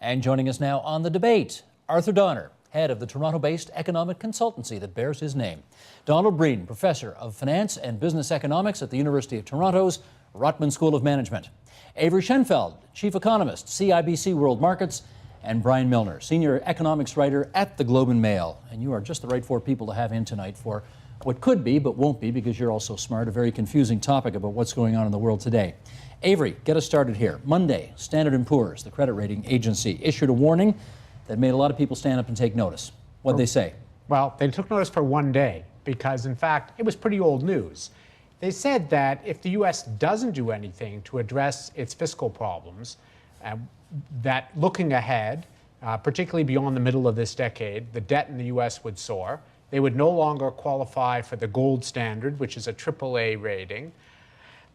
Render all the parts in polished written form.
And joining us now on the debate, Arthur Donner, head of the Toronto-based economic consultancy that bears his name. Donald Breen, professor of finance and business economics at the University of Toronto's Rotman School of Management. Avery Schenfeld, chief economist, CIBC World Markets, and Brian Milner, senior economics writer at the Globe and Mail. And you are just the right four people to have in tonight for what could be, but won't be, because you're all so smart, a very confusing topic about what's going on in the world today. Avery, get us started here. Monday, Standard & Poor's, the credit rating agency, issued a warning that made a lot of people stand up and take notice. What'd they say? Well, they took notice for one day because, in fact, it was pretty old news. They said that if the U.S. doesn't do anything to address its fiscal problems, that looking ahead, particularly beyond the middle of this decade, the debt in the U.S. would soar. They would no longer qualify for the gold standard, which is a AAA rating.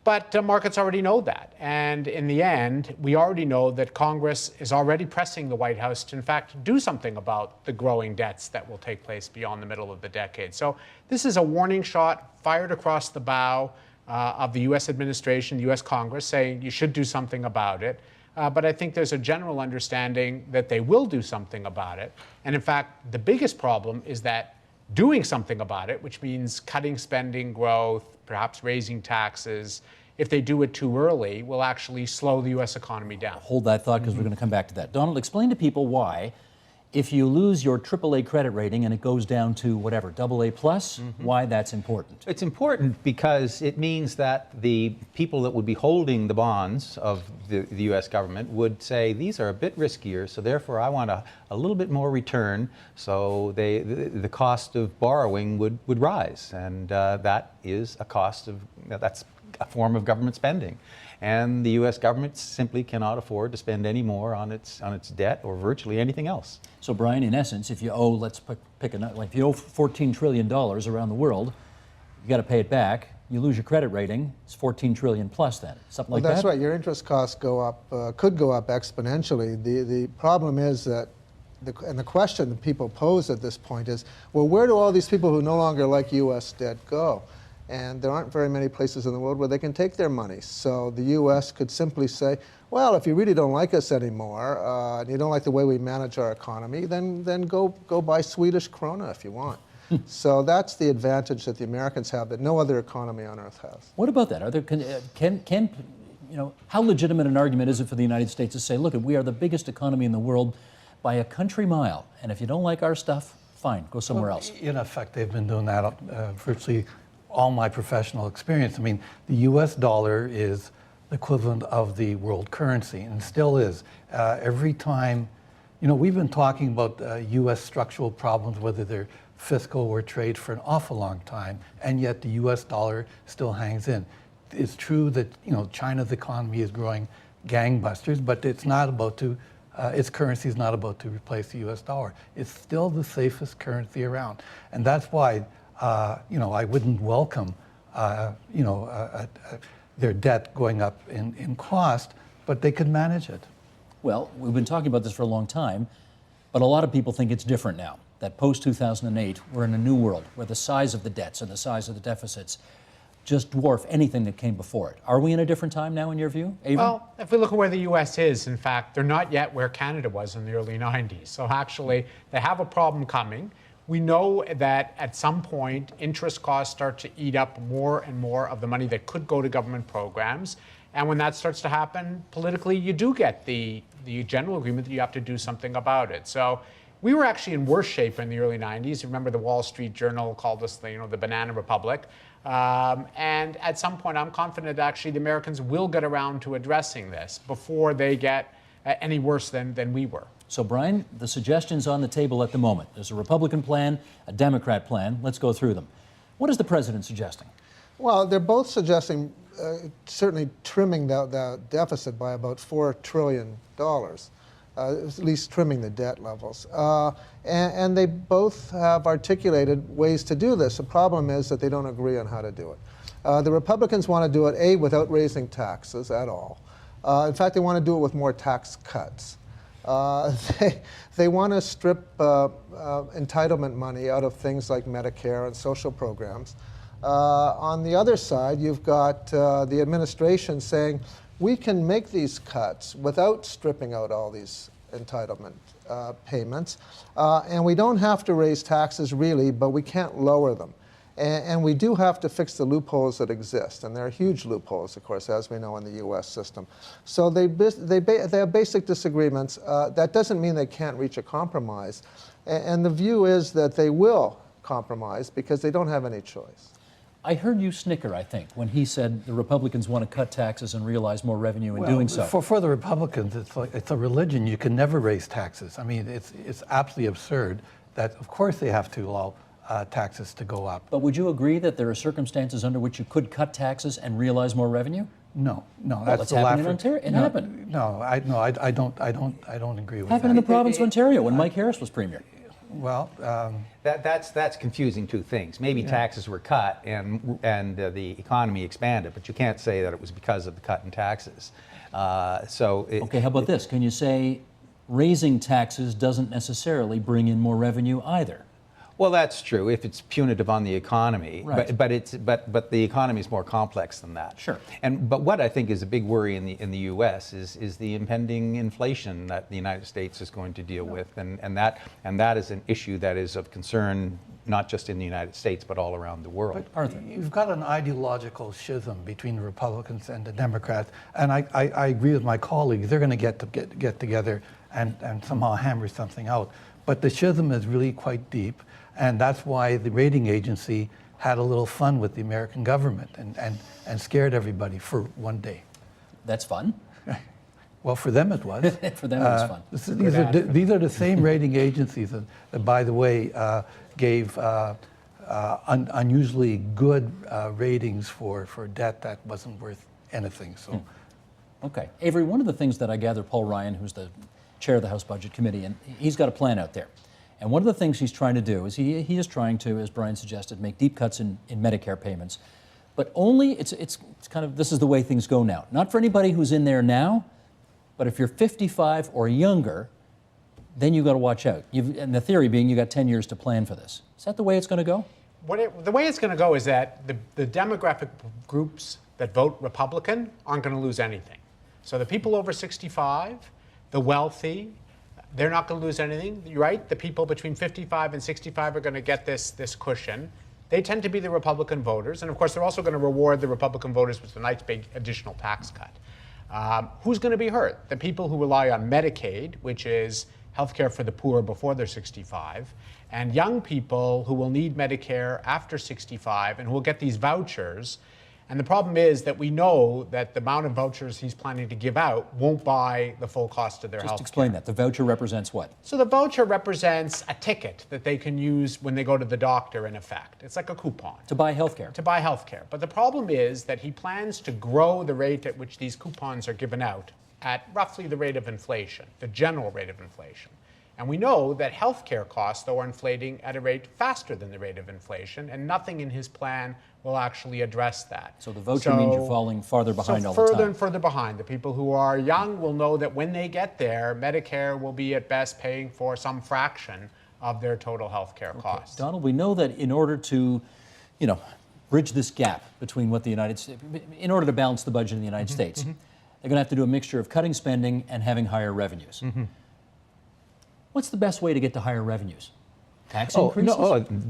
But markets already know that. And in the end, we already know that Congress is already pressing the White House to, in fact, do something about the growing debts that will take place beyond the middle of the decade. So this is a warning shot fired across the bow of the U.S. administration, the U.S. Congress, saying you should do something about it. But I think there's a general understanding that they will do something about it. And in fact, the biggest problem is that doing something about it, which means cutting spending growth, perhaps raising taxes, if they do it too early, will actually slow the U.S. economy down. Hold that thought, because we're going to come back to that. Donald, explain to people why, if you lose your AAA credit rating and it goes down to whatever, AA plus, why that's important. It's important because it means that the people that would be holding the bonds of the U.S. government would say, these are a bit riskier, so therefore I want a little bit more return, so the cost of borrowing would rise. And that is a cost of, that's a form of government spending. And the U.S. government simply cannot afford to spend any more on its debt or virtually anything else. So, Brian, in essence, if you owe, let's pick a, like if you owe $14 trillion around the world, you got to pay it back. You lose your credit rating, it's $14 trillion plus then, something like that? That's right. Your interest costs go up, could go up exponentially. The problem is that, and the question that people pose at this point is, well, where do all these people who no longer like U.S. debt go? And there aren't very many places in the world where they can take their money. So the U.S. could simply say, well, if you really don't like us anymore, and you don't like the way we manage our economy, then go buy Swedish krona if you want. So that's the advantage that the Americans have that no other economy on earth has. What about that? Are there, you know, how legitimate an argument is it for the United States to say, look, we are the biggest economy in the world by a country mile, and if you don't like our stuff, fine, go somewhere else. In effect, they've been doing that virtually all my professional experience. I mean, the U.S. dollar is the equivalent of the world currency, and still is. Every time, you know, we've been talking about U.S. structural problems, whether they're fiscal or trade, for an awful long time, and yet the U.S. dollar still hangs in. It's true that, you know, China's economy is growing gangbusters, but it's not about to, its currency is not about to replace the U.S. dollar. It's still the safest currency around, and that's why you know, I wouldn't welcome, you know, their debt going up in cost, but they could manage it. Well, we've been talking about this for a long time, but a lot of people think it's different now, that post-2008, we're in a new world where the size of the debts and the size of the deficits just dwarf anything that came before it. Are we in a different time now, in your view, Avery? Well, if we look at where the U.S. is, in fact, they're not yet where Canada was in the early 90s. So actually, they have a problem coming. We know that at some point, interest costs start to eat up more and more of the money that could go to government programs. And when that starts to happen, politically, you do get the general agreement that you have to do something about it. So we were actually in worse shape in the early 90s. Remember, the Wall Street Journal called us the banana republic. And at some point, I'm confident that actually the Americans will get around to addressing this before they get any worse than we were. So, Brian, the suggestions on the table at the moment. There's a Republican plan, a Democrat plan. Let's go through them. At the president suggesting? Well, they're both suggesting certainly trimming the deficit by about $4 trillion, at least trimming the debt levels. And they both have articulated ways to do this. The problem is that they don't agree on how to do it. The Republicans want to do it, A, without raising taxes at all. In fact, they want to do it with more tax cuts. They want to strip entitlement money out of things like Medicare and social programs. On the other side, you've got the administration saying, we can make these cuts without stripping out all these entitlement payments. And we don't have to raise taxes really, but we can't lower them. And we do have to fix the loopholes that exist, and there are huge loopholes, of course, as we know in the U.S. system. So they have basic disagreements. That doesn't mean they can't reach a compromise. And the view is that they will compromise because they don't have any choice. I heard you snicker, I think, when he said the Republicans want to cut taxes and realize more revenue in doing so. For the Republicans, it's a religion. You can never raise taxes. I mean, it's absolutely absurd that, of course, they have to allow taxes to go up. But would you agree that there are circumstances under which you could cut taxes and realize more revenue? No, Well, that's it's the happened in laugh. Ontario. It happened. I don't agree with Happened in that. the province of Ontario when Mike Harris was premier. Well, That's confusing two things. Maybe taxes were cut and the economy expanded, but you can't say that it was because of the cut in taxes. Okay, how about this? Can you say raising taxes doesn't necessarily bring in more revenue either? Well, that's true if it's punitive on the economy, Right. but the economy is more complex than that. Sure. But what I think is a big worry in the U.S. is the impending inflation that the United States is going to deal with, and that is an issue that is of concern not just in the United States but all around the world. Arthur. you've got an ideological schism between the Republicans and the Democrats, and I agree with my colleagues. They're going to get together and somehow hammer something out. But the schism is really quite deep. And that's why the rating agency had a little fun with the American government and scared everybody for one day. That's fun. Well, for them it was. For them it was fun. These are the same rating agencies that by the way, gave unusually good ratings for debt that wasn't worth anything. So, Okay. Avery, one of the things that I gather Paul Ryan, who's the chair of the House Budget Committee, and he's got a plan out there. And one of the things he's trying to do is he is trying to, as Brian suggested, make deep cuts in Medicare payments. But only, it's kind of, this is the way things go now. Not for anybody who's in there now, but if you're 55 or younger, then you've got to watch out. And the theory being you got 10 years to plan for this. Is that the way it's going to go? The way it's going to go is that the demographic groups that vote Republican aren't going to lose anything. So the people over 65, the wealthy, they're not going to lose anything. You're right. The people between 55 and 65 are going to get this cushion. They tend to be the Republican voters. And of course, they're also going to reward the Republican voters with a nice big additional tax cut. Who's going to be hurt? The people who rely on Medicaid, which is health care for the poor before they're 65, and young people who will need Medicare after 65 and who will get these vouchers. And the problem is that we know that the amount of vouchers he's planning to give out won't buy the full cost of their health care. Just explain that. The voucher represents what? So the voucher represents a ticket that they can use when they go to the doctor, in effect. It's like a coupon. To buy health care. To buy health care. But the problem is that he plans to grow the rate at which these coupons are given out at roughly the rate of inflation, the general rate of inflation. And we know that healthcare costs, though, are inflating at a rate faster than the rate of inflation, and nothing in his plan will actually address that. So the voucher means you're falling farther behind all the time. Further and further behind. The people who are young will know that when they get there, Medicare will be at best paying for some fraction of their total healthcare costs. Donald, we know that in order to, bridge this gap between what the United States, in order to balance the budget in the United States, they're going to have to do a mixture of cutting spending and having higher revenues. What's the best way to get to higher revenues? Tax increases?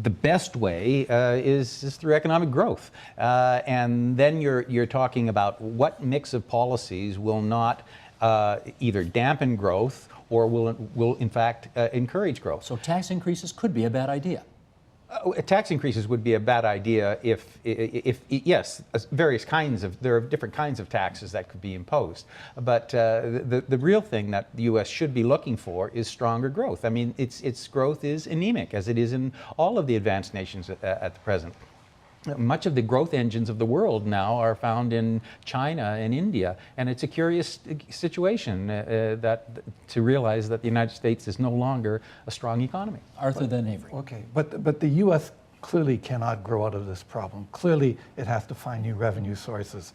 The best way is through economic growth. And then you're talking about what mix of policies will not either dampen growth or will in fact encourage growth. So tax increases could be a bad idea. Tax increases would be a bad idea if yes, there are different kinds of taxes that could be imposed. But the real thing that the U.S. should be looking for is stronger growth. I mean, its growth is anemic, as it is in all of the advanced nations at the present. Much of the growth engines of the world now are found in China and India, and it's a curious situation to realize that the United States is no longer a strong economy. Arthur, then Avery. okay, but the U.S. clearly cannot grow out of this problem. Clearly, it has to find new revenue sources.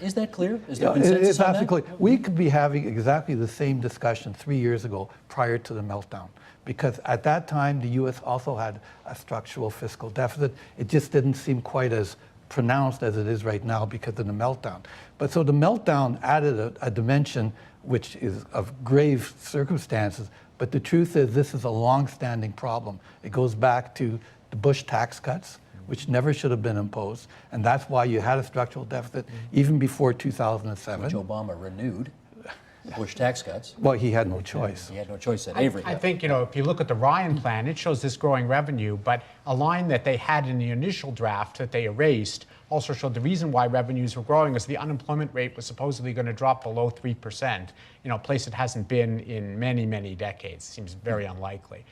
Is that clear? Is there Yeah, consensus it's on that? absolutely clear. We could be having exactly the same discussion 3 years ago prior to the meltdown, because at that time the U.S. also had a structural fiscal deficit. It just didn't seem quite as pronounced as it is right now because of the meltdown. But so the meltdown added a dimension which is of grave circumstances. But the truth is, this is a long-standing problem. It goes back to the Bush tax cuts, which never should have been imposed, and that's why you had a structural deficit even before 2007. Which Obama renewed. Bush tax cuts. Well, he had no choice. He had no choice at Avery. I think, if you look at the Ryan plan, it shows this growing revenue, but a line that they had in the initial draft that they erased also showed the reason why revenues were growing is the unemployment rate was supposedly going to drop below 3%, a place it hasn't been in many, many decades. Seems very unlikely.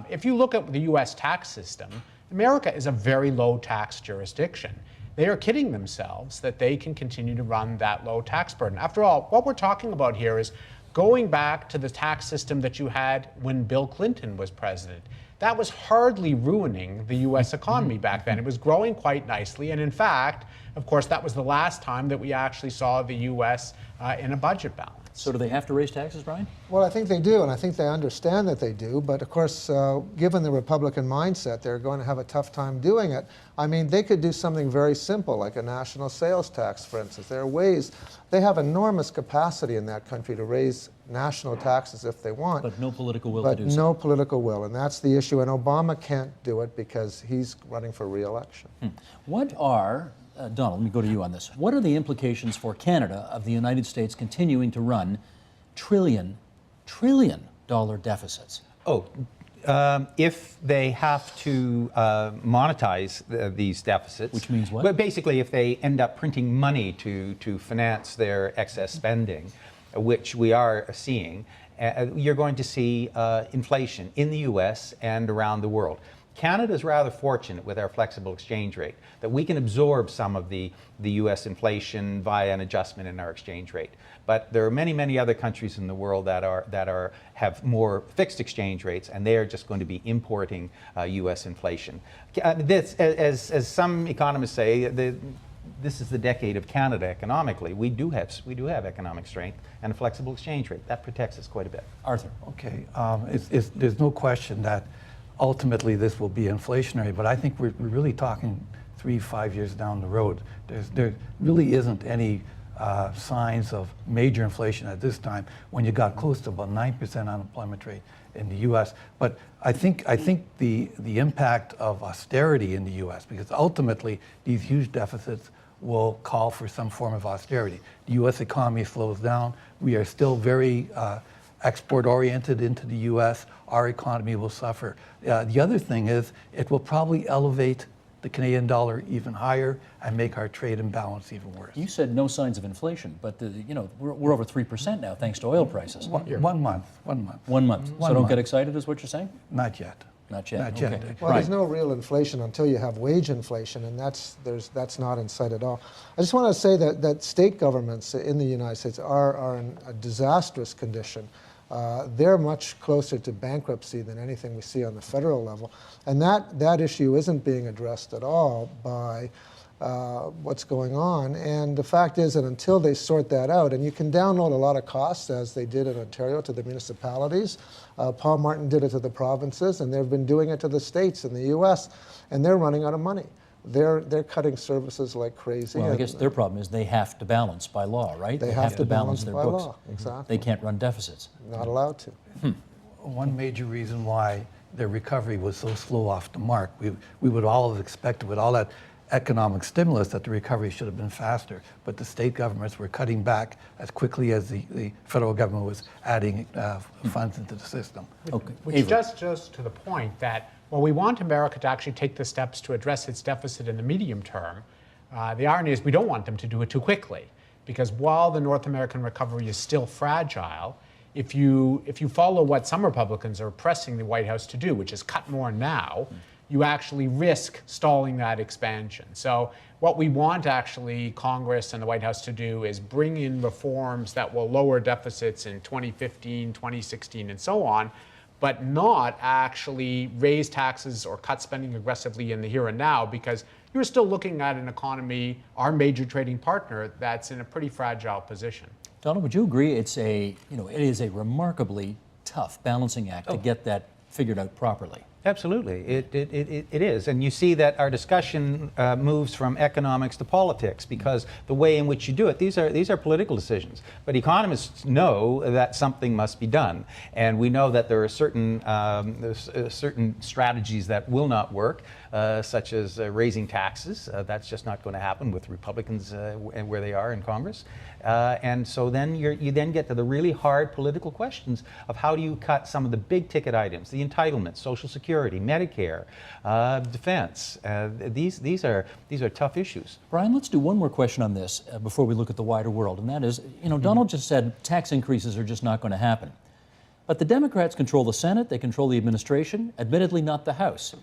If you look at the U.S. tax system, America is a very low tax jurisdiction. They are kidding themselves that they can continue to run that low tax burden. After all, what we're talking about here is going back to the tax system that you had when Bill Clinton was president. That was hardly ruining the U.S. economy back then. It was growing quite nicely. And in fact, of course, that was the last time that we actually saw the U.S. In a budget balance. So do they have to raise taxes, Brian? Well, I think they do, and I think they understand that they do. But of course, given the Republican mindset, they're going to have a tough time doing it. I mean, they could do something very simple, like a national sales tax, for instance. There are ways. They have enormous capacity in that country to raise national taxes if they want. But no political will to do so. But no political will, and that's the issue. And Obama can't do it because he's running for re-election. What are, Donald, let me go to you on this. What are the implications for Canada of the United States continuing to run trillion dollar deficits? If they have to monetize these deficits. Which means what? But basically, if they end up printing money to finance their excess spending, which we are seeing, you're going to see inflation in the U.S. and around the world. Canada is rather fortunate with our flexible exchange rate that we can absorb some of the U.S. inflation via an adjustment in our exchange rate. But there are many other countries in the world that have more fixed exchange rates, and they are just going to be importing U.S. inflation. This, as some economists say, this is the decade of Canada economically. We do have economic strength and a flexible exchange rate that protects us quite a bit. Arthur. Okay, there's no question that ultimately this will be inflationary, but I think we're really talking 3-5 years down the road. There really isn't any signs of major inflation at this time when you got close to about 9% unemployment rate in the U.S. But I think the impact of austerity in the U.S., because ultimately these huge deficits will call for some form of austerity. The U.S. economy slows down. We are still very export-oriented into the U.S. Our economy will suffer. The other thing is it will probably elevate the Canadian dollar even higher and make our trade imbalance even worse. You said no signs of inflation, but we're over 3% now thanks to oil prices. 1 month. 1 month. 1 month. So don't get excited is what you're saying? Not yet. Not yet. Not yet. Okay. Well, there's no real inflation until you have wage inflation, and that's not in sight at all. I just want to say that state governments in the United States are in a disastrous condition. They're much closer to bankruptcy than anything we see on the federal level, and that issue isn't being addressed at all by what's going on. And the fact is that until they sort that out, and you can download a lot of costs, as they did in Ontario to the municipalities. Paul Martin did it to the provinces, and they've been doing it to the states in the U.S., and they're running out of money. They're cutting services like crazy. Well, I guess their problem is they have to balance by law, right? They have to balance their by books. law, exactly. They can't run deficits. Not allowed to. One major reason why their recovery was so slow off the mark, we would all have expected with all that economic stimulus that the recovery should have been faster, but the state governments were cutting back as quickly as the federal government was adding funds into the system. Okay. Which Avery. just to the point that, well, we want America to actually take the steps to address its deficit in the medium term. The irony is we don't want them to do it too quickly, because while the North American recovery is still fragile, if you follow what some Republicans are pressing the White House to do, which is cut more now, you actually risk stalling that expansion. So what we want actually Congress and the White House to do is bring in reforms that will lower deficits in 2015, 2016, and so on, but not actually raise taxes or cut spending aggressively in the here and now, because you're still looking at an economy, our major trading partner, that's in a pretty fragile position. Donald, would you agree it is a remarkably tough balancing act to get that figured out properly? Absolutely, it is. And you see that our discussion moves from economics to politics because the way in which you do it, these are political decisions. But economists know that something must be done. And we know that there are certain strategies that will not work, such as raising taxes. That's just not going to happen with Republicans and where they are in Congress. And so then you then get to the really hard political questions of how do you cut some of the big ticket items, the entitlements, Social Security, Medicare, defense. These are tough issues. Brian, let's do one more question on this before we look at the wider world, and that is, Donald just said tax increases are just not going to happen. But the Democrats control the Senate, they control the administration, admittedly not the House.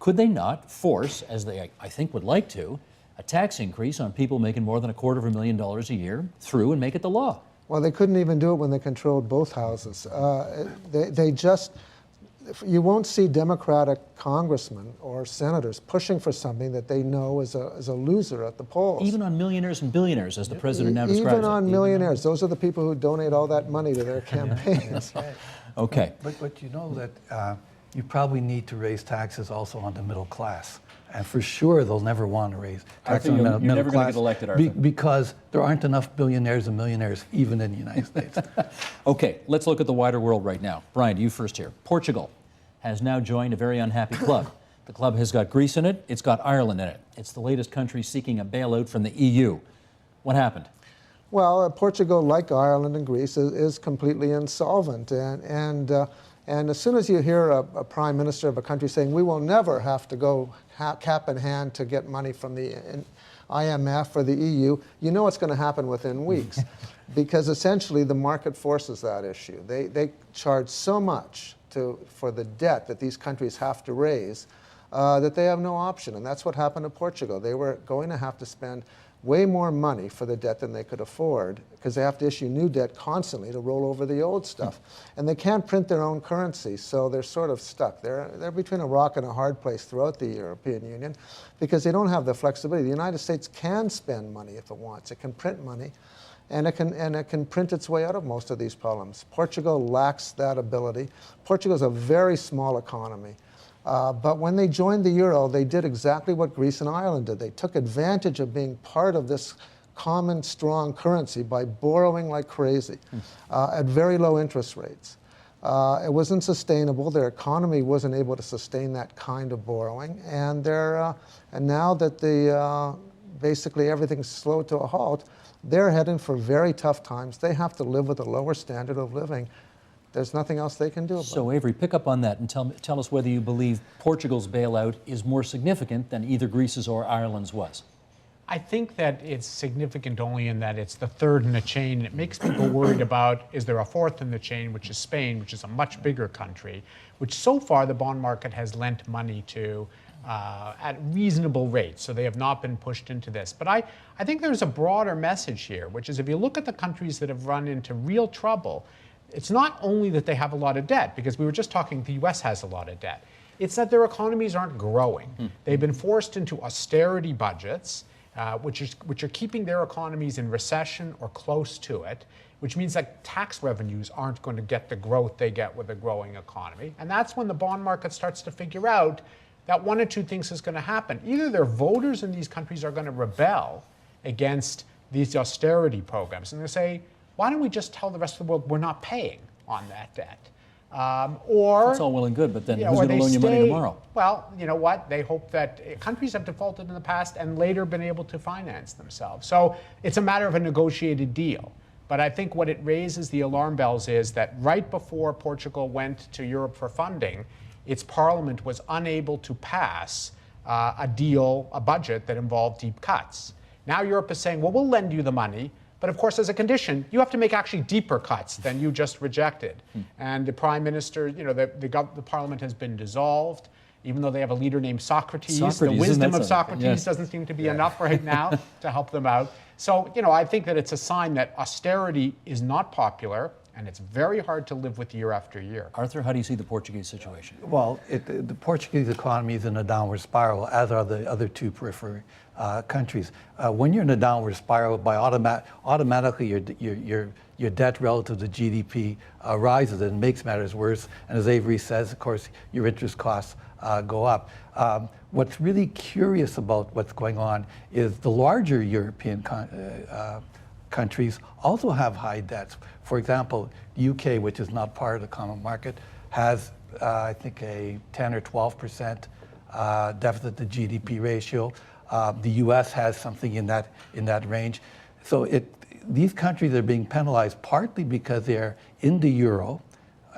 Could they not force, as they I think would like to, a tax increase on people making more than $250,000 a year through and make it the law? Well, they couldn't even do it when they controlled both houses. You won't see Democratic congressmen or senators pushing for something that they know is a loser at the polls. Even on millionaires and billionaires, as the president now describes it. Even on millionaires. Those are the people who donate all that money to their campaigns. Okay. But you know that you probably need to raise taxes also on the middle class. And for sure, they'll never want to raise taxes on the middle class. You're never going to get elected, Arthur. Because there aren't enough billionaires and millionaires even in the United States. Okay, let's look at the wider world right now. Brian, you first here. Portugal has now joined a very unhappy club. The club has got Greece in it. It's got Ireland in it. It's the latest country seeking a bailout from the EU. What happened? Well, Portugal, like Ireland and Greece, is completely insolvent. And as soon as you hear a prime minister of a country saying, we will never have to go cap in hand to get money from the IMF or the EU, you know it's going to happen within weeks. Because essentially the market forces that issue. They charge so much for the debt that these countries have to raise that they have no option. And that's what happened to Portugal. They were going to have to spend way more money for the debt than they could afford because they have to issue new debt constantly to roll over the old stuff. And they can't print their own currency, so they're sort of stuck. They're between a rock and a hard place throughout the European Union because they don't have the flexibility. The United States can spend money if it wants. It can print money, and it can print its way out of most of these problems. Portugal lacks that ability. Portugal is a very small economy. But when they joined the euro, they did exactly what Greece and Ireland did. They took advantage of being part of this common strong currency by borrowing like crazy at very low interest rates. It wasn't sustainable. Their economy wasn't able to sustain that kind of borrowing. And now that basically everything's slowed to a halt, they're heading for very tough times. They have to live with a lower standard of living. There's nothing else they can do about it. So, Avery, pick up on that and tell us whether you believe Portugal's bailout is more significant than either Greece's or Ireland's was. I think that it's significant only in that it's the third in the chain. It makes people worried about, is there a fourth in the chain, which is Spain, which is a much bigger country, which so far the bond market has lent money to at reasonable rates. So they have not been pushed into this. But I think there's a broader message here, which is if you look at the countries that have run into real trouble, it's not only that they have a lot of debt, because we were just talking the US has a lot of debt. It's that their economies aren't growing. They've been forced into austerity budgets, which are keeping their economies in recession or close to it, which means that tax revenues aren't going to get the growth they get with a growing economy. And that's when the bond market starts to figure out that one or two things is going to happen. Either their voters in these countries are going to rebel against these austerity programs, and they say, why don't we just tell the rest of the world we're not paying on that debt? Or That's all well and good, but then who's going to loan you money tomorrow? Well, you know what? They hope that countries have defaulted in the past and later been able to finance themselves. So it's a matter of a negotiated deal. But I think what it raises the alarm bells is that right before Portugal went to Europe for funding, its parliament was unable to pass a budget that involved deep cuts. Now Europe is saying, well, we'll lend you the money, but of course, as a condition, you have to make actually deeper cuts than you just rejected. And the prime minister, the parliament has been dissolved, even though they have a leader named Socrates. The wisdom of Socrates doesn't seem to be enough right now to help them out. So, I think that it's a sign that austerity is not popular. and it's very hard to live with year after year. Arthur, how do you see the Portuguese situation? Well, the Portuguese economy is in a downward spiral, as are the other two periphery countries. When you're in a downward spiral, automatically your debt relative to GDP rises and makes matters worse. And as Avery says, of course, your interest costs go up. What's really curious about what's going on is the larger European countries also have high debts. For example, the UK, which is not part of the common market, has, I think, a 10 or 12% deficit to GDP ratio. The US has something in that range. So these countries are being penalized partly because they're in the euro,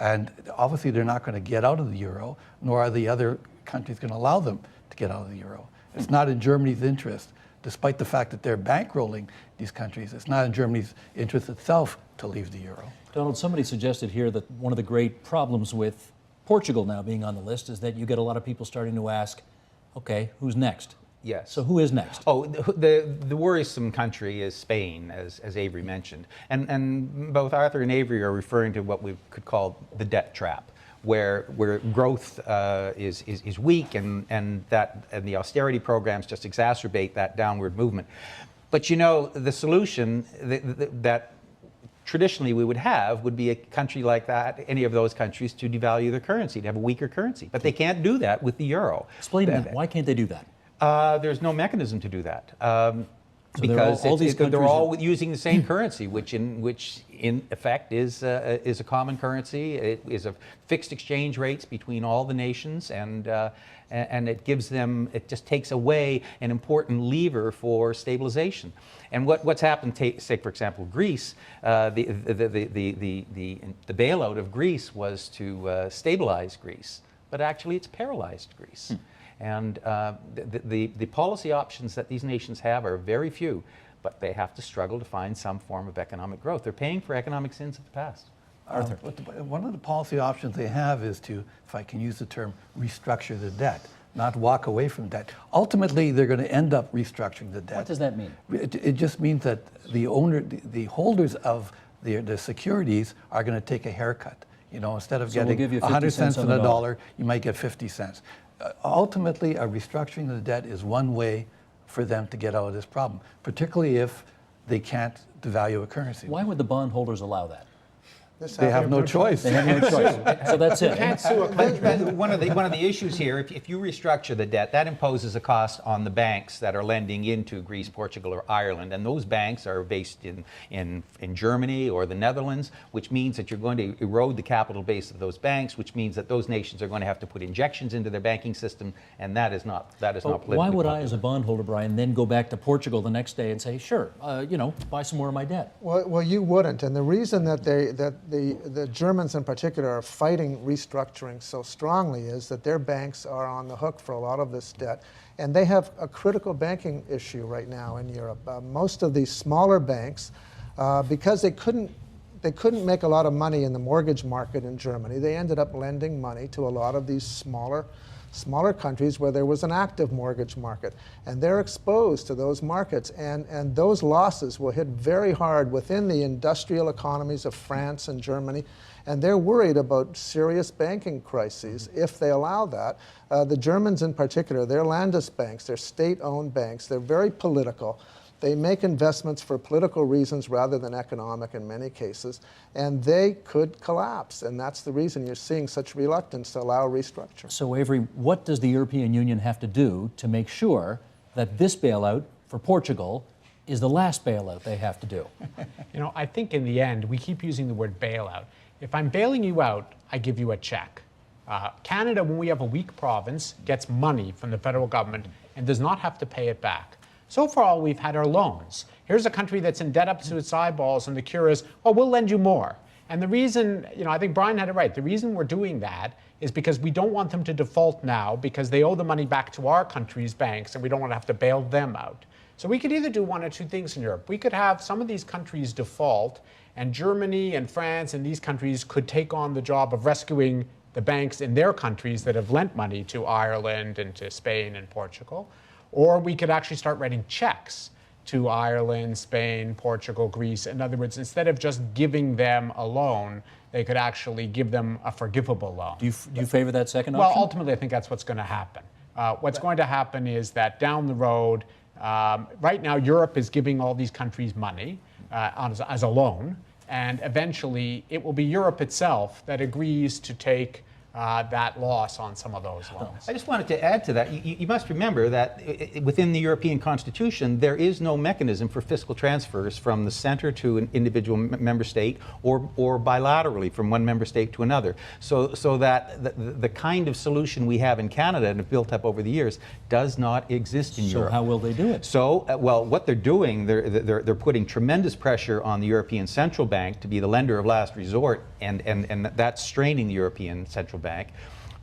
and obviously they're not going to get out of the euro, nor are the other countries going to allow them to get out of the euro. It's not in Germany's interest, despite the fact that they're bankrolling these countries. It's not in Germany's interest itself to leave the euro. Donald, somebody suggested here that one of the great problems with Portugal now being on the list is that you get a lot of people starting to ask, okay, who's next? Yes. So who is next? Oh, the worrisome country is Spain, as Avery mentioned. And both Arthur and Avery are referring to what we could call the debt trap, where growth is weak and the austerity programs just exacerbate that downward movement. But you know, the solution that traditionally we would have would be a country like that, any of those countries, to devalue their currency, to have a weaker currency. But they can't do that with the euro. Explain that. Why can't they do that? There's no mechanism to do that. So Because they're all using the same currency, which in effect is a common currency. It is a fixed exchange rates between all the nations, and it gives them, it just takes away an important lever for stabilization. And what's happened, say for example Greece, the bailout of Greece was to stabilize Greece, but actually it's paralyzed Greece. And the policy options that these nations have are very few, but they have to struggle to find some form of economic growth. They're paying for economic sins of the past. Arthur. One of the policy options they have is to, if I can use the term, restructure the debt, not walk away from debt. Ultimately, they're going to end up restructuring the debt. What does that mean? It just means that the holders of the securities are going to take a haircut. You know, instead of So we'll give getting you 50 100 cents cents on on the a dollar. dollar, you might get 50 cents. Ultimately, a restructuring of the debt is one way for them to get out of this problem, particularly if they can't devalue a currency. Why would the bondholders allow that? They have no choice. They have no choice. So that's it. Can't sue a country. One of the issues here, if you restructure the debt, that imposes a cost on the banks that are lending into Greece, Portugal, or Ireland, and those banks are based in Germany or the Netherlands, which means that you're going to erode the capital base of those banks, which means that those nations are going to have to put injections into their banking system, and that is not politically Why would I, popular. as a bondholder, Brian, then go back to Portugal the next day and say, sure, buy some more of my debt? Well, you wouldn't, and the reason that the Germans in particular are fighting restructuring so strongly is that their banks are on the hook for a lot of this debt, and they have a critical banking issue right now in Europe. Most of these smaller banks, because they couldn't make a lot of money in the mortgage market in Germany, they ended up lending money to a lot of these smaller countries where there was an active mortgage market, and they're exposed to those markets, and those losses will hit very hard within the industrial economies of France and Germany, and they're worried about serious banking crises if they allow that. The Germans in particular, they're Landesbanks, they're state-owned banks, they're very political. They make investments for political reasons rather than economic in many cases, and they could collapse, and that's the reason you're seeing such reluctance to allow restructuring. So, Avery, what does the European Union have to do to make sure that this bailout for Portugal is the last bailout they have to do? You know, I think in the end, we keep using the word bailout. If I'm bailing you out, I give you a check. Canada, when we have a weak province, gets money from the federal government and does not have to pay it back. So far, all we've had are loans. Here's a country that's in debt up to its eyeballs, and the cure is, oh, we'll lend you more. And the reason, I think Brian had it right. The reason we're doing that is because we don't want them to default now because they owe the money back to our country's banks, and we don't want to have to bail them out. So we could either do one or two things in Europe. We could have some of these countries default, and Germany and France and these countries could take on the job of rescuing the banks in their countries that have lent money to Ireland and to Spain and Portugal. Or we could actually start writing checks to Ireland, Spain, Portugal, Greece. In other words, instead of just giving them a loan, they could actually give them a forgivable loan. Do you favor that second Well, option? ultimately, I think that's what's going to happen. What's going to happen is that down the road, right now, Europe is giving all these countries money as a loan, and eventually it will be Europe itself that agrees to take that loss on some of those loans. I just wanted to add to that. You must remember that within the European Constitution, there is no mechanism for fiscal transfers from the center to an individual member state or bilaterally from one member state to another. So that the kind of solution we have in Canada and have built up over the years does not exist in Europe. So how will they do it? So, well, what they're doing, they're putting tremendous pressure on the European Central Bank to be the lender of last resort, and that's straining the European Central Bank.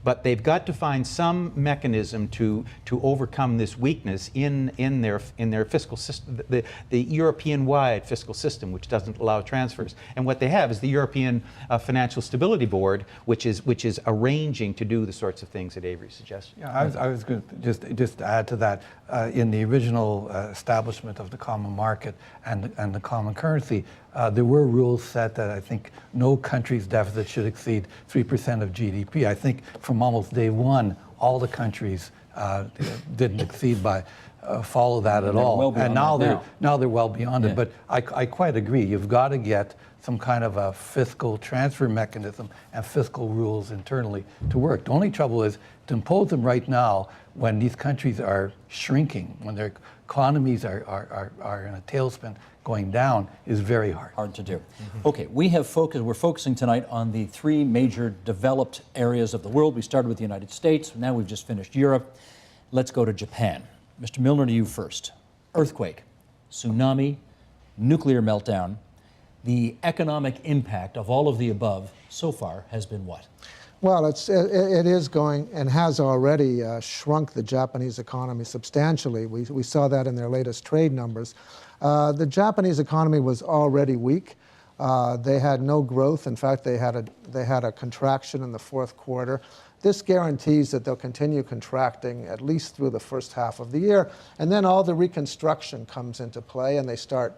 But they've got to find some mechanism to overcome this weakness in their fiscal system, the European-wide fiscal system, which doesn't allow transfers. And what they have is the European Financial Stability Board, which is arranging to do the sorts of things that Avery suggested. Yeah, I was going to just add to that. In the original establishment of the common market and the common currency, there were rules set that I think no country's deficit should exceed 3% of GDP. I think from almost day one, all the countries didn't exceed by follow that at all. Well and now they're well beyond Yeah. it. But I quite agree. You've got to get some kind of a fiscal transfer mechanism and fiscal rules internally to work. The only trouble is to impose them right now when these countries are shrinking, when their economies are in a tailspin going down, is very hard. Hard to do. Okay, we're focusing tonight on the three major developed areas of the world. We started with the United States. Now we've just finished Europe. Let's go to Japan. Mr. Milner, to you first. Earthquake, tsunami, nuclear meltdown. The economic impact of all of the above so far has been what? Well, it is going and has already shrunk the Japanese economy substantially. We saw that in their latest trade numbers. The Japanese economy was already weak. They had no growth. In fact, they had a contraction in the fourth quarter. This guarantees that they'll continue contracting at least through the first half of the year. And then all the reconstruction comes into play and they start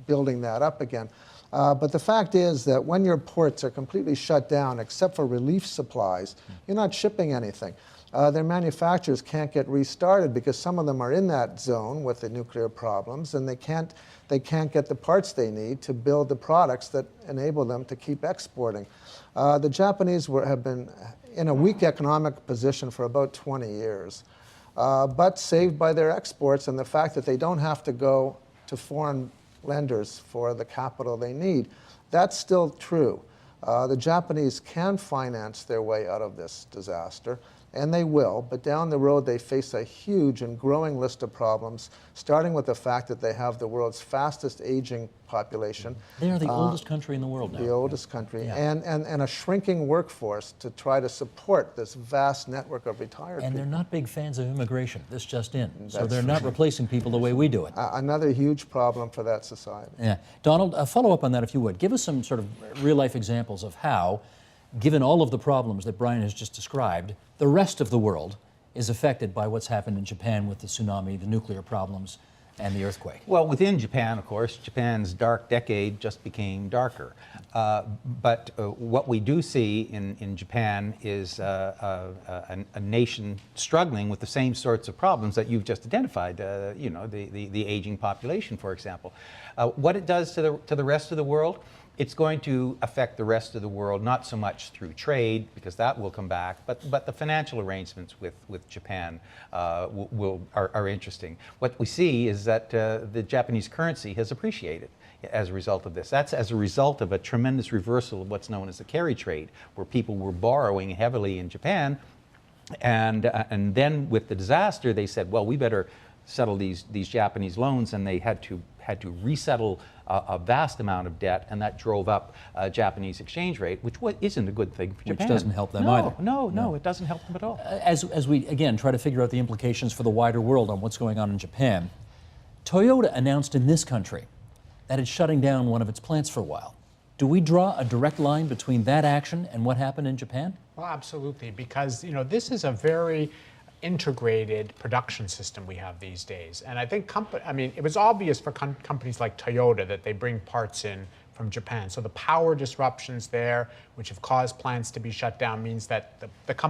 building that up again. But the fact is that when your ports are completely shut down, except for relief supplies, you're not shipping anything. Their manufacturers can't get restarted because some of them are in that zone with the nuclear problems, and they can't get the parts they need to build the products that enable them to keep exporting. The Japanese have been in a weak economic position for about 20 years, but saved by their exports and the fact that they don't have to go to foreign lenders for the capital they need. That's still true. The Japanese can finance their way out of this disaster, and they will, but down the road they face a huge and growing list of problems, starting with the fact that they have the world's fastest aging population. They are the oldest country in the world now. The oldest country, Yeah. and a shrinking workforce to try to support this vast network of retired And people. they're not big fans of immigration, this just in. So That's they're not replacing people the way we do it. Another huge problem for that society. Yeah. Donald, follow up on that if you would. Give us some sort of real-life examples of how, given all of the problems that Brian has just described, the rest of the world is affected by what's happened in Japan with the tsunami, the nuclear problems, and the earthquake. Well, within Japan, of course, Japan's dark decade just became darker. But what we do see in Japan is a nation struggling with the same sorts of problems that you've just identified, you know, the aging population, for example. What it does to the rest of the world, it's going to affect the rest of the world, not so much through trade, because that will come back, but the financial arrangements with Japan are interesting. What we see is that the Japanese currency has appreciated as a result of this. That's as a result of a tremendous reversal of what's known as the carry trade, where people were borrowing heavily in Japan, and then with the disaster, they said, well, we better settle these Japanese loans, and they had to resettle a vast amount of debt, and that drove up Japanese exchange rate, which isn't a good thing for Japan. Which doesn't help them either. No, it doesn't help them at all. As we, again, try to figure out the implications for the wider world on what's going on in Japan, Toyota announced in this country that it's shutting down one of its plants for a while. Do we draw a direct line between that action and what happened in Japan? Well, absolutely, because this is a very integrated production system we have these days. And I think, it was obvious for companies like Toyota that they bring parts in from Japan. So the power disruptions there, which have caused plants to be shut down, means that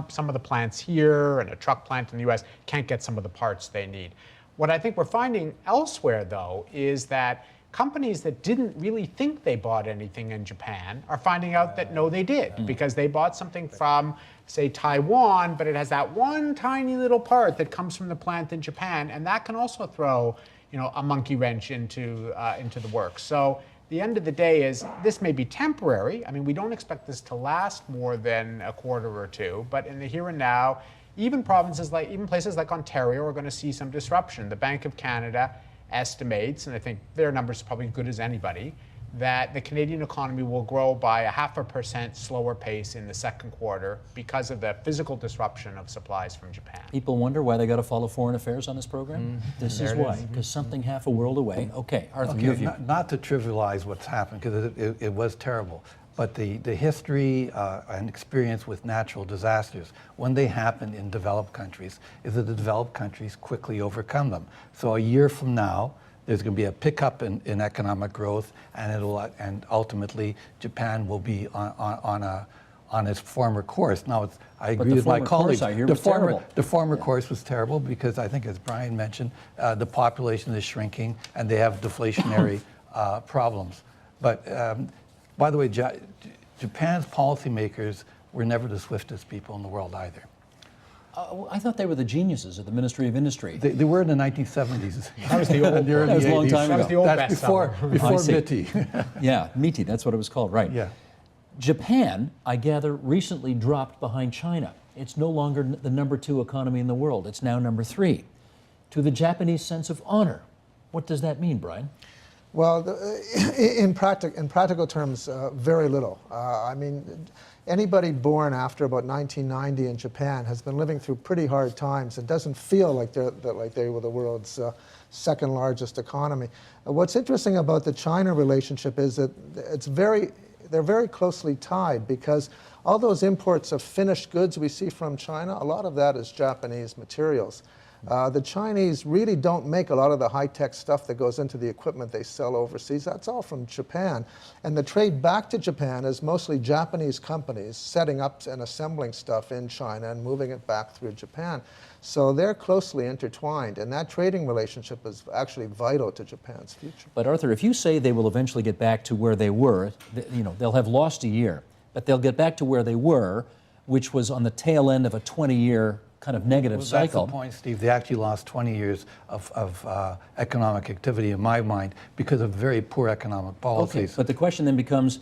some of the plants here and a truck plant in the US can't get some of the parts they need. What I think we're finding elsewhere, though, is that companies that didn't really think they bought anything in Japan are finding out that no, they did, because they bought something from, say, Taiwan, but it has that one tiny little part that comes from the plant in Japan, and that can also throw, a monkey wrench into the works. So the end of the day is this may be temporary. I mean, we don't expect this to last more than a quarter or two, but in the here and now, even places like Ontario are going to see some disruption. The Bank of Canada estimates, and I think their numbers are probably as good as anybody, that the Canadian economy will grow by 0.5% slower pace in the second quarter because of the physical disruption of supplies from Japan. People wonder why they got to follow foreign affairs on this program? This is why, because something half a world away. Okay, Arthur, your view. Not to trivialize what's happened, because it was terrible, but the history and experience with natural disasters, when they happen in developed countries, is that the developed countries quickly overcome them. So a year from now, there's going to be a pickup in economic growth, and ultimately Japan will be on its former course. Now, I agree with my colleagues. The former course was terrible because I think, as Brian mentioned, the population is shrinking and they have deflationary problems. But by the way, Japan's policymakers were never the swiftest people in the world either. I thought they were the geniuses at the Ministry of Industry. They were in the 1970s. That was the old. That was a long time ago. That was the old That's before MITI. Yeah, MITI, that's what it was called, right. Yeah. Japan, I gather, recently dropped behind China. It's no longer the #2 economy in the world. It's now #3. To the Japanese sense of honor, what does that mean, Brian? Well, in practical terms, very little. Anybody born after about 1990 in Japan has been living through pretty hard times and doesn't feel like they were the world's second largest economy. What's interesting about the China relationship is that they're very closely tied, because all those imports of finished goods we see from China, a lot of that is Japanese materials. The Chinese really don't make a lot of the high-tech stuff that goes into the equipment they sell overseas. That's all from Japan. And the trade back to Japan is mostly Japanese companies setting up and assembling stuff in China and moving it back through Japan. So they're closely intertwined, and that trading relationship is actually vital to Japan's future. But Arthur, if you say they will eventually get back to where they were, they'll have lost a year, but they'll get back to where they were, which was on the tail end of a 20-year kind of negative cycle. That's the point, Steve. They actually lost 20 years of economic activity, in my mind, because of very poor economic policies. Okay, but the question then becomes,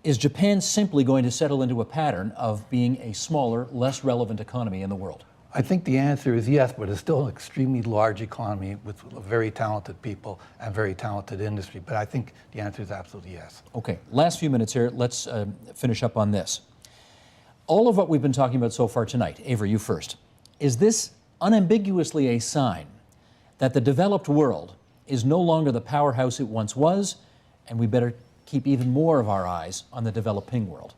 is Japan simply going to settle into a pattern of being a smaller, less relevant economy in the world? I think the answer is yes, but it's still an extremely large economy with very talented people and very talented industry. But I think the answer is absolutely yes. Okay, last few minutes here. Let's finish up on this. All of what we've been talking about so far tonight, Avery, you first, is this unambiguously a sign that the developed world is no longer the powerhouse it once was, and we better keep even more of our eyes on the developing world?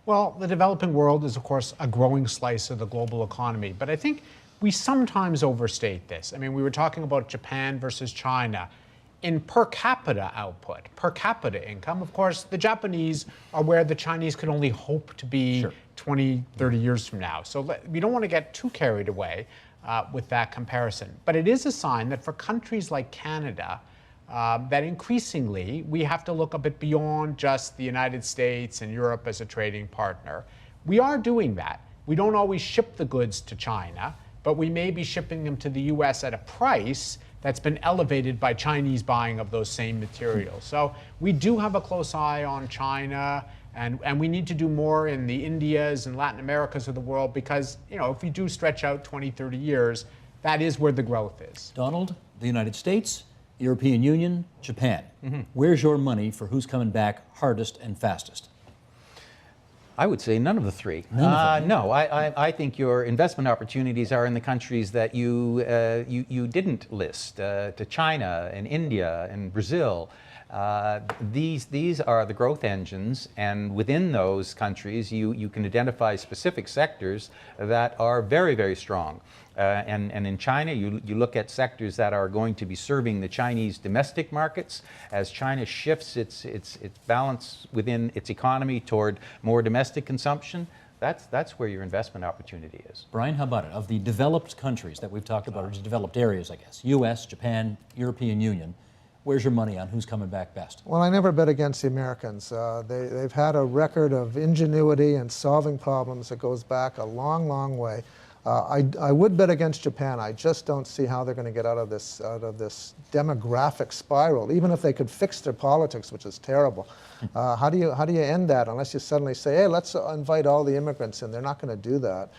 Well, the developing world is, of course, a growing slice of the global economy, but I think we sometimes overstate this. I mean, we were talking about Japan versus China. In per capita output, per capita income, of course, the Japanese are where the Chinese could only hope to be 20, 30 years from now. So we don't want to get too carried away with that comparison. But it is a sign that for countries like Canada, that increasingly we have to look a bit beyond just the United States and Europe as a trading partner. We are doing that. We don't always ship the goods to China, but we may be shipping them to the US at a price that's been elevated by Chinese buying of those same materials. So we do have a close eye on China, and we need to do more in the Indias and Latin Americas of the world, because if we do stretch out 20, 30 years, that is where the growth is. Donald, the United States, European Union, Japan. Where's your money for who's coming back hardest and fastest? I would say none of the three. No, I think your investment opportunities are in the countries that you didn't list, to China and India and Brazil. These are the growth engines, and within those countries, you can identify specific sectors that are very, very strong. And in China, you look at sectors that are going to be serving the Chinese domestic markets. As China shifts its balance within its economy toward more domestic consumption, that's where your investment opportunity is. Brian, how about it? Of the developed countries that we've talked about, or just developed areas, I guess, U.S., Japan, European Union, where's your money on who's coming back best? Well, I never bet against the Americans. They've had a record of ingenuity and solving problems that goes back a long, long way. I would bet against Japan. I just don't see how they're going to get out of this demographic spiral, even if they could fix their politics, which is terrible. How do you end that unless you suddenly say, hey, let's invite all the immigrants in? They're not going to do that.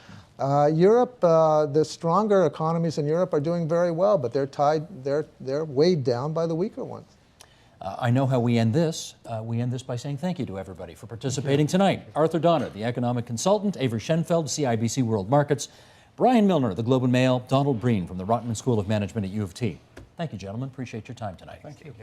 Europe, the stronger economies in Europe are doing very well, but they're weighed down by the weaker ones. I know how we end this. We end this by saying thank you to everybody for participating tonight. Arthur Donner, the economic consultant, Avery Schenfeld, CIBC World Markets, Brian Milner, the Globe and Mail, Donald Breen from the Rotman School of Management at U of T. Thank you, gentlemen. Appreciate your time tonight. Thank you.